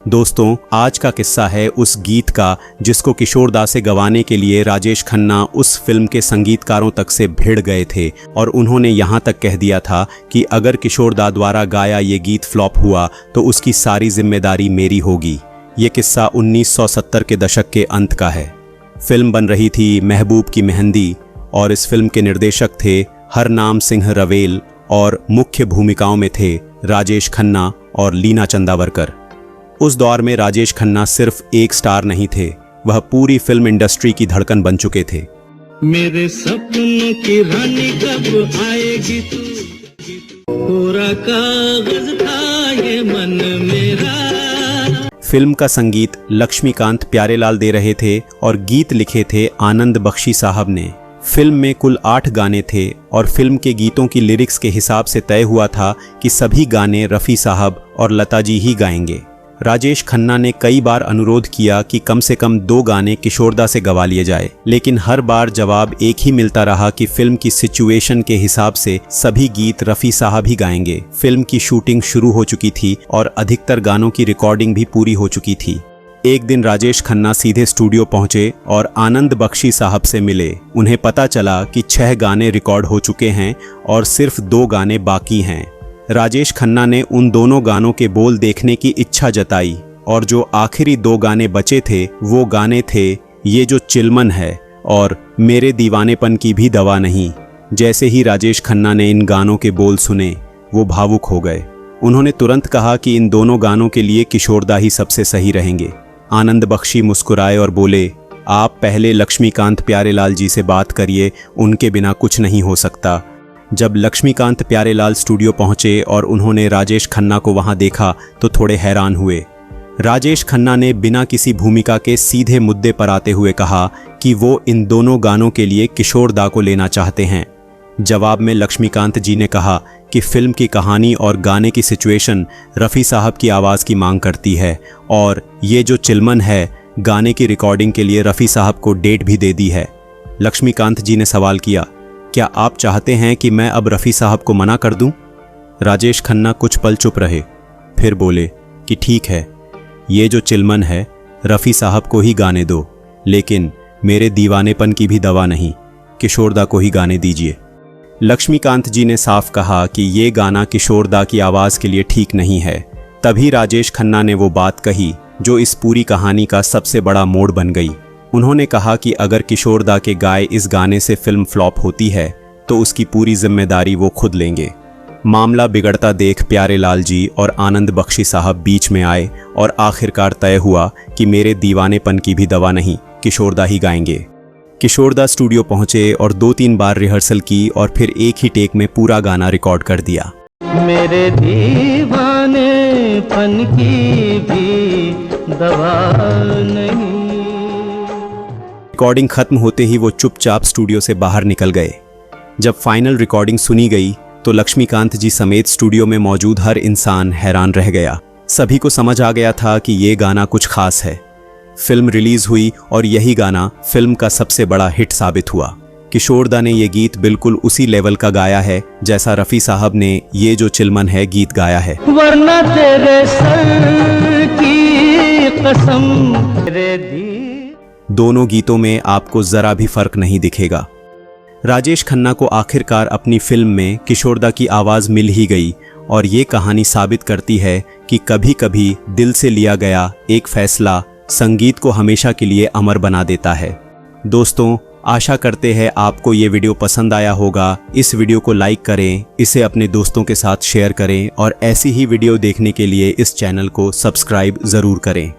दोस्तों, आज का किस्सा है उस गीत का जिसको किशोर दा से गवाने के लिए राजेश खन्ना उस फिल्म के संगीतकारों तक से भिड़ गए थे और उन्होंने यहाँ तक कह दिया था कि अगर किशोर दा द्वारा गाया ये गीत फ्लॉप हुआ तो उसकी सारी जिम्मेदारी मेरी होगी। ये किस्सा 1970 के दशक के अंत का है। फिल्म बन रही थी महबूब की मेहंदी और इस फिल्म के निर्देशक थे हरनाम सिंह रवेल और मुख्य भूमिकाओं में थे राजेश खन्ना और लीना चंदावरकर। उस दौर में राजेश खन्ना सिर्फ एक स्टार नहीं थे, वह पूरी फिल्म इंडस्ट्री की धड़कन बन चुके थे। मेरे सपनों की रानी कब आएगी तू, पूरा कागज था ये मन मेरा। फिल्म का संगीत लक्ष्मीकांत प्यारेलाल दे रहे थे और गीत लिखे थे आनंद बख्शी साहब ने। फिल्म में कुल 8 गाने थे और फिल्म के गीतों की लिरिक्स के हिसाब से तय हुआ था कि सभी गाने रफ़ी साहब और लता जी ही गाएंगे। राजेश खन्ना ने कई बार अनुरोध किया कि कम से कम 2 गाने किशोर दा से गवा लिए जाए, लेकिन हर बार जवाब एक ही मिलता रहा कि फिल्म की सिचुएशन के हिसाब से सभी गीत रफ़ी साहब ही गाएंगे। फिल्म की शूटिंग शुरू हो चुकी थी और अधिकतर गानों की रिकॉर्डिंग भी पूरी हो चुकी थी। एक दिन राजेश खन्ना सीधे स्टूडियो पहुंचे और आनंद बख्शी साहब से मिले। उन्हें पता चला कि 6 गाने रिकॉर्ड हो चुके हैं और सिर्फ 2 गाने बाकी हैं। राजेश खन्ना ने उन दोनों गानों के बोल देखने की इच्छा जताई और जो आखिरी 2 गाने बचे थे वो गाने थे ये जो चिलमन है और मेरे दीवानेपन की भी दवा नहीं। जैसे ही राजेश खन्ना ने इन गानों के बोल सुने वो भावुक हो गए। उन्होंने तुरंत कहा कि इन दोनों गानों के लिए किशोर दा ही सबसे सही रहेंगे। आनंद बख्शी मुस्कुराए और बोले, आप पहले लक्ष्मीकांत प्यारेलाल जी से बात करिए, उनके बिना कुछ नहीं हो सकता। जब लक्ष्मीकांत प्यारेलाल स्टूडियो पहुंचे और उन्होंने राजेश खन्ना को वहां देखा तो थोड़े हैरान हुए। राजेश खन्ना ने बिना किसी भूमिका के सीधे मुद्दे पर आते हुए कहा कि वो इन दोनों गानों के लिए किशोर दा को लेना चाहते हैं। जवाब में लक्ष्मीकांत जी ने कहा कि फिल्म की कहानी और गाने की सिचुएशन रफ़ी साहब की आवाज़ की मांग करती है और ये जो चिलमन है गाने की रिकॉर्डिंग के लिए रफ़ी साहब को डेट भी दे दी है। लक्ष्मीकांत जी ने सवाल किया, क्या आप चाहते हैं कि मैं अब रफ़ी साहब को मना कर दूं? राजेश खन्ना कुछ पल चुप रहे, फिर बोले कि ठीक है, ये जो चिलमन है रफ़ी साहब को ही गाने दो, लेकिन मेरे दीवानेपन की भी दवा नहीं, किशोर दा को ही गाने दीजिए। लक्ष्मीकांत जी ने साफ कहा कि ये गाना किशोर दा की आवाज़ के लिए ठीक नहीं है। तभी राजेश खन्ना ने वो बात कही जो इस पूरी कहानी का सबसे बड़ा मोड़ बन गई। उन्होंने कहा कि अगर किशोर दा के गाए इस गाने से फिल्म फ्लॉप होती है तो उसकी पूरी जिम्मेदारी वो खुद लेंगे। मामला बिगड़ता देख प्यारेलाल जी और आनंद बख्शी साहब बीच में आए और आखिरकार तय हुआ कि मेरे दीवानेपन की भी दवा नहीं, किशोर दा ही गाएंगे। किशोर दा स्टूडियो पहुंचे और 2-3 बार रिहर्सल की और फिर एक ही टेक में पूरा गाना रिकॉर्ड कर दिया। मेरे दीवानेपन की भी दवा नहीं। रिकॉर्डिंग खत्म होते ही वो चुपचाप स्टूडियो से बाहर निकल गए। जब फाइनल रिकॉर्डिंग सुनी गई तो लक्ष्मीकांत जी समेत स्टूडियो में मौजूद हर इंसान हैरान रह गया। सभी को समझ आ गया था कि ये गाना कुछ खास है। फिल्म रिलीज हुई और यही गाना फिल्म का सबसे बड़ा हिट साबित हुआ। किशोर दा ने ये गीत बिल्कुल उसी लेवल का गाया है जैसा रफ़ी साहब ने ये जो चिलमन है गीत गाया है। वरना तेरे सर की कसम दोनों गीतों में आपको जरा भी फर्क नहीं दिखेगा। राजेश खन्ना को आखिरकार अपनी फिल्म में किशोर दा की आवाज़ मिल ही गई और ये कहानी साबित करती है कि कभी कभी दिल से लिया गया एक फैसला संगीत को हमेशा के लिए अमर बना देता है। दोस्तों, आशा करते हैं आपको ये वीडियो पसंद आया होगा। इस वीडियो को लाइक करें, इसे अपने दोस्तों के साथ शेयर करें और ऐसी ही वीडियो देखने के लिए इस चैनल को सब्सक्राइब ज़रूर करें।